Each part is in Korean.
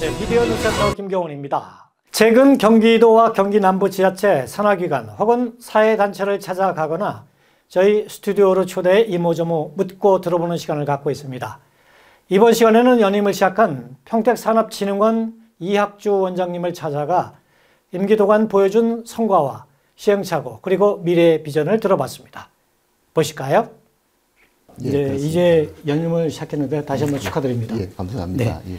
네, 미디어 뉴스센터 김경훈입니다. 최근 경기도와 경기 남부 지자체 산하기관 혹은 사회단체를 찾아가거나 저희 스튜디오로 초대해 이모저모 묻고 들어보는 시간을 갖고 있습니다. 이번 시간에는 연임을 시작한 평택산업진흥원 이학주 원장님을 찾아가 임기도관 보여준 성과와 시행착오 그리고 미래의 비전을 들어봤습니다. 보실까요? 예, 이제 연임을 시작했는데 다시 한번 축하드립니다. 예, 감사합니다. 네. 예.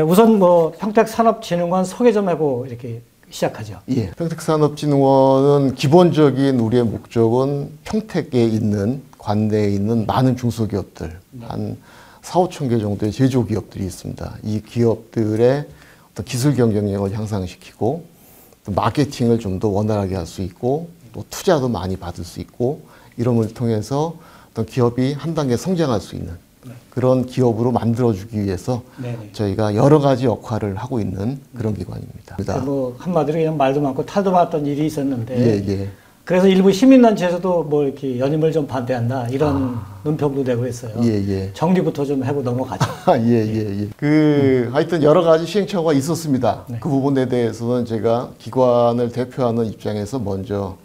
우선 평택산업진흥원 소개 좀 하고 이렇게 시작하죠. 예, 평택산업진흥원은 기본적인 우리의 목적은 평택에 있는 관내에 있는 많은 중소기업들 한 4, 5천 개 정도의 제조기업들이 있습니다. 이 기업들의 어떤 기술 경쟁력을 향상시키고 또 마케팅을 좀 더 원활하게 할 수 있고 또 투자도 많이 받을 수 있고 이런 걸 통해서 어떤 기업이 한 단계 성장할 수 있는 그런 기업으로 만들어주기 위해서 저희가 여러 가지 역할을 하고 있는 그런 기관입니다. 뭐 한마디로 그냥 말도 많고 탈도 많았던 일이 있었는데 예. 그래서 일부 시민단체에서도 뭐 이렇게 연임을 좀 반대한다 이런 논평도 내고 했어요. 예. 정리부터 좀 하고 넘어가죠. 예. 하여튼 여러 가지 시행착오가 있었습니다. 네. 그 부분에 대해서는 제가 기관을 대표하는 입장에서 먼저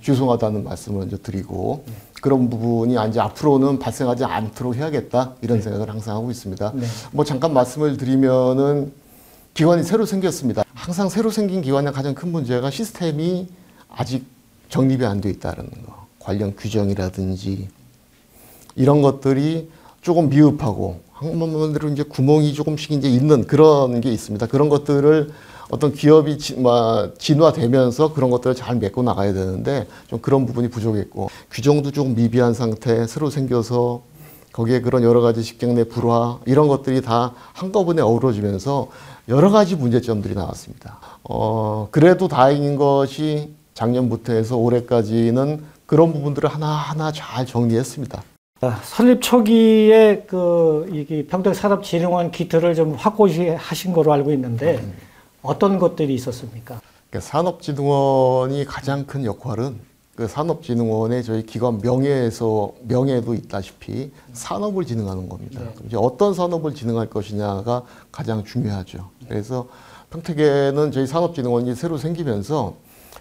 죄송하다는 말씀을 먼저 드리고 그런 부분이 이제 앞으로는 발생하지 않도록 해야겠다 이런 생각을 항상 하고 있습니다. 뭐 잠깐 말씀을 드리면은 기관이 새로 생겼습니다. 항상 새로 생긴 기관의 가장 큰 문제가 시스템이 아직 정립이 안 돼 있다는 거. 관련 규정이라든지 이런 것들이 조금 미흡하고 한마디로 이제 구멍이 조금씩 이제 있는 그런 게 있습니다. 그런 것들을 어떤 기업이 진화되면서 그런 것들을 잘 메꿔 나가야 되는데 좀 그런 부분이 부족했고 규정도 조금 미비한 상태 새로 생겨서 거기에 그런 여러 가지 직장 내 불화 이런 것들이 다 한꺼번에 어우러지면서 여러 가지 문제점들이 나왔습니다. 그래도 다행인 것이 작년부터 해서 올해까지는 그런 부분들을 하나하나 잘 정리했습니다. 설립 초기에 이게 평택산업진흥원 기틀을 좀 확고하신 거로 알고 있는데 어떤 것들이 있었습니까? 산업진흥원이 가장 큰 역할은 그 산업진흥원의 저희 기관 명예에도 있다시피 산업을 진흥하는 겁니다. 이제 어떤 산업을 진흥할 것이냐가 가장 중요하죠. 그래서 평택에는 저희 산업진흥원이 새로 생기면서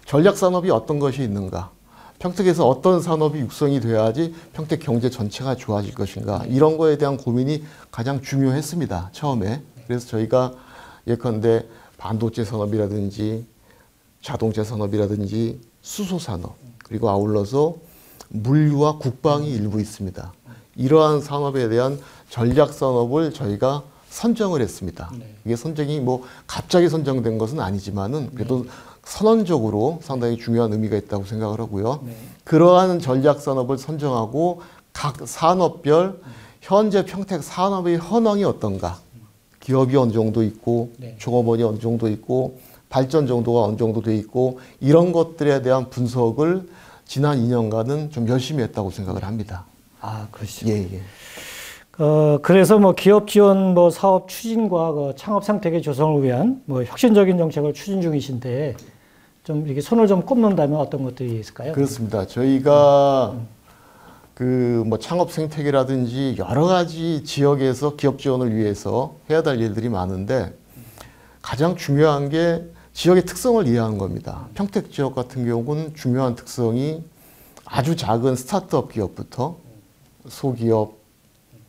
전략산업이 어떤 것이 있는가, 평택에서 어떤 산업이 육성이 돼야지 평택 경제 전체가 좋아질 것인가 이런 거에 대한 고민이 가장 중요했습니다. 처음에. 그래서 저희가 예컨대 반도체 산업이라든지 자동차 산업이라든지 수소 산업 그리고 아울러서 물류와 국방이 일부 있습니다. 이러한 산업에 대한 전략 산업을 저희가 선정을 했습니다. 이게 선정이 뭐 갑자기 선정된 것은 아니지만은 그래도 선언적으로 상당히 중요한 의미가 있다고 생각을 하고요. 그러한 전략 산업을 선정하고 각 산업별 현재 평택 산업의 현황이 어떤가 기업이 어느 정도 있고 종업원이 어느 정도 있고 발전 정도가 어느 정도 돼 있고 이런 것들에 대한 분석을 지난 2년간은 좀 열심히 했다고 생각을 합니다. 아, 그렇죠. 예. 그래서 뭐 기업 지원 사업 추진과 창업 생태계 조성을 위한 혁신적인 정책을 추진 중이신데 좀 이렇게 손을 좀 꼽는다면 어떤 것들이 있을까요? 그렇습니다. 저희가 창업 생태계라든지 여러 가지 지역에서 기업 지원을 위해서 해야 될 일들이 많은데 가장 중요한 게 지역의 특성을 이해하는 겁니다. 평택 지역 같은 경우는 중요한 특성이 아주 작은 스타트업 기업부터 소기업,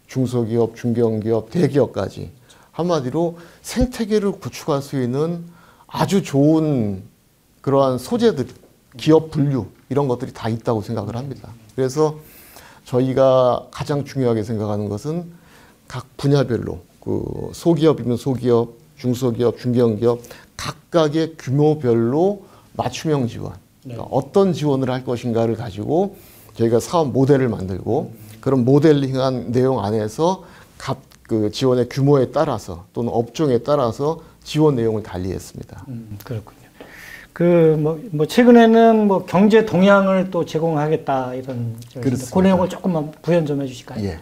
중소기업, 중견기업, 대기업까지 한마디로 생태계를 구축할 수 있는 아주 좋은 그러한 소재들, 기업 분류 이런 것들이 다 있다고 생각을 합니다. 그래서 저희가 가장 중요하게 생각하는 것은 각 분야별로 소기업이면 소기업, 중소기업, 중견기업 각각의 규모별로 맞춤형 지원, 그러니까 어떤 지원을 할 것인가를 가지고 저희가 사업 모델을 만들고 그런 모델링한 내용 안에서 각 지원의 규모에 따라서 또는 업종에 따라서 지원 내용을 달리했습니다. 그렇군요. 최근에는 경제 동향을 또 제공하겠다 이런 그 내용을 조금만 부연 좀 해주실까요? 예.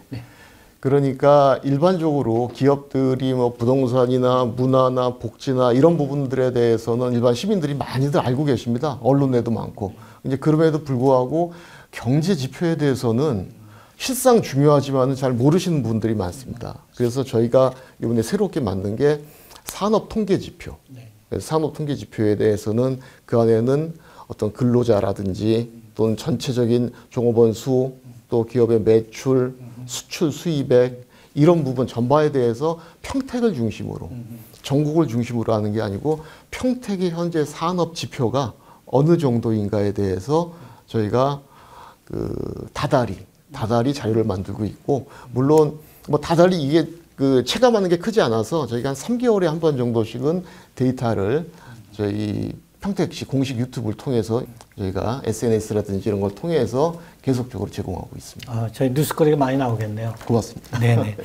그러니까 일반적으로 기업들이 부동산이나 문화나 복지나 이런 부분들에 대해서는 일반 시민들이 많이들 알고 계십니다. 언론에도 많고. 이제 그럼에도 불구하고 경제 지표에 대해서는 실상 중요하지만 잘 모르시는 분들이 많습니다. 그래서 저희가 이번에 새롭게 만든 게 산업 통계 지표. 네. 그래서 산업 통계 지표에 대해서는 그 안에는 어떤 근로자라든지 또는 전체적인 종업원 수, 또 기업의 매출, 수출 수입액 이런 부분 전반에 대해서 평택을 중심으로 전국을 중심으로 하는 게 아니고 평택의 현재 산업 지표가 어느 정도인가에 대해서 저희가 그 다달이 자료를 만들고 있고, 물론 뭐 다달이 이게 그 체감하는 게 크지 않아서 저희가 한 3개월에 한 번 정도씩은 데이터를 저희 평택시 공식 유튜브를 통해서 저희가 SNS라든지 이런 걸 통해서 계속적으로 제공하고 있습니다. 아, 저희 뉴스거리가 많이 나오겠네요. 고맙습니다. 네네.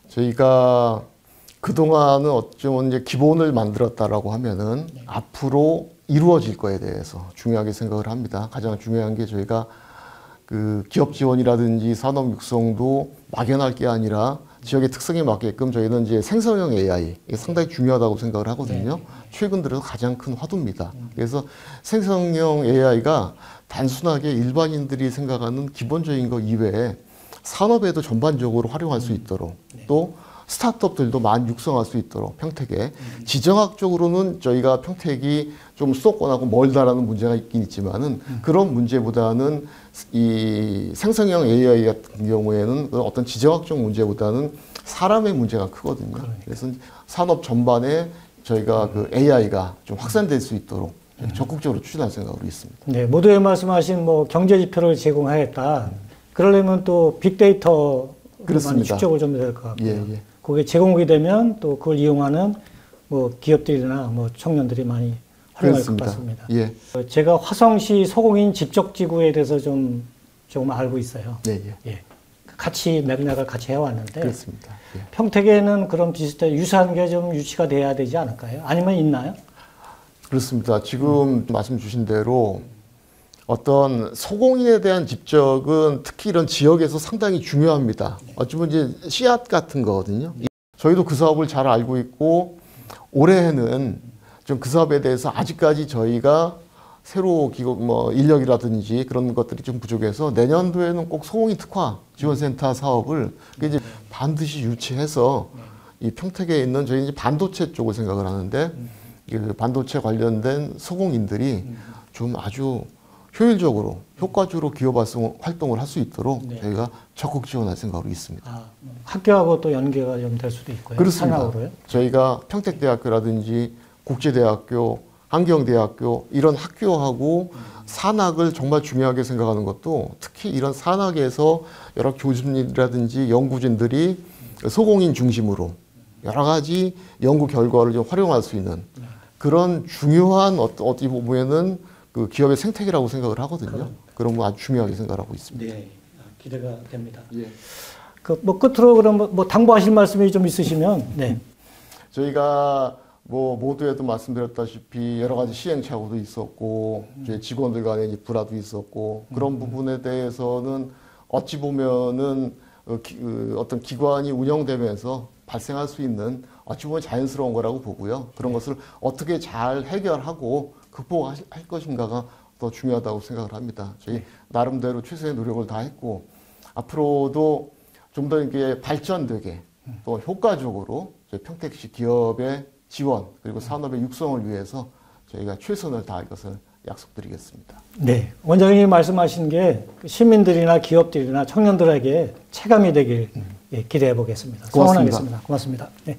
저희가 그동안은 어쩌면 이제 기본을 만들었다라고 하면은 앞으로 이루어질 거에 대해서 중요하게 생각을 합니다. 가장 중요한 게 저희가 그 기업 지원이라든지 산업 육성도 막연할 게 아니라 지역의 특성에 맞게끔 저희는 이제 생성형 AI 이게 상당히 중요하다고 생각을 하거든요. 최근 들어서 가장 큰 화두입니다. 그래서 생성형 AI가 단순하게 일반인들이 생각하는 기본적인 것 이외에 산업에도 전반적으로 활용할 수 있도록 또 스타트업들도 많이 육성할 수 있도록 평택에 지정학적으로는 저희가 평택이 좀 수도권하고 멀다라는 문제가 있긴 있지만은 그런 문제보다는 이 생성형 AI 같은 경우에는 어떤 지정학적 문제보다는 사람의 문제가 크거든요. 그래서 산업 전반에 저희가 그 AI가 좀 확산될 수 있도록 적극적으로 추진할 생각으로 있습니다. 네, 모두에 말씀하신 뭐 경제 지표를 제공하겠다. 그러려면 또 빅데이터 많이 축적을 좀 될 것 같고요. 예. 그게 제공이 되면 또 그걸 이용하는 뭐 기업들이나 뭐 청년들이 많이 활용할 것 같습니다. 예. 제가 화성시 소공인 집적지구에 대해서 조금 알고 있어요. 예. 같이 맥락을 같이 해왔는데 그렇습니다. 예. 평택에는 그런 비슷한 유사한 게 좀 유치가 돼야 되지 않을까요? 아니면 있나요? 그렇습니다. 지금 말씀 주신 대로 어떤 소공인에 대한 집적은 특히 이런 지역에서 상당히 중요합니다. 어쩌면 이제 씨앗 같은 거거든요. 저희도 그 사업을 잘 알고 있고 올해는 좀 그 사업에 대해서 아직까지 저희가 새로 기업 뭐 인력이라든지 그런 것들이 좀 부족해서 내년도에는 꼭 소공인 특화 지원센터 사업을 이제 반드시 유치해서 이 평택에 있는 저희 이제 반도체 쪽을 생각을 하는데 그 반도체 관련된 소공인들이 좀 아주 효율적으로, 효과적으로 기업 활동을 할 수 있도록 저희가 적극 지원할 생각으로 있습니다. 아, 학교하고 또 연계가 좀 될 수도 있고요. 그렇습니다. 산학으로요? 저희가 평택대학교라든지 국제대학교, 한경대학교 이런 학교하고 산학을 정말 중요하게 생각하는 것도 특히 이런 산학에서 여러 교수님이라든지 연구진들이 소공인 중심으로 여러 가지 연구 결과를 좀 활용할 수 있는 그런 중요한 어떻게 보면은 그 기업의 생태계라고 생각을 하거든요. 그런 거 아주 중요하게 생각하고 있습니다. 네, 기대가 됩니다. 예. 그 뭐 끝으로 그럼 뭐 당부하실 말씀이 좀 있으시면, 네. 저희가 뭐 모두에도 말씀드렸다시피 여러 가지 시행착오도 있었고 저희 직원들 간에 이제 불화도 있었고 그런 부분에 대해서는 어찌 보면은 어떤 기관이 운영되면서 발생할 수 있는 어찌 보면 자연스러운 거라고 보고요. 그런 것을 어떻게 잘 해결하고 극복할 것인가가 더 중요하다고 생각을 합니다. 저희 나름대로 최선의 노력을 다했고 앞으로도 좀 더 이게 발전되게 또 효과적으로 저희 평택시 기업의 지원 그리고 산업의 육성을 위해서 저희가 최선을 다할 것을 약속드리겠습니다. 네, 원장님이 말씀하신 게 시민들이나 기업들이나 청년들에게 체감이 되길 기대해 보겠습니다. 고맙습니다. 성원하겠습니다. 고맙습니다. 네.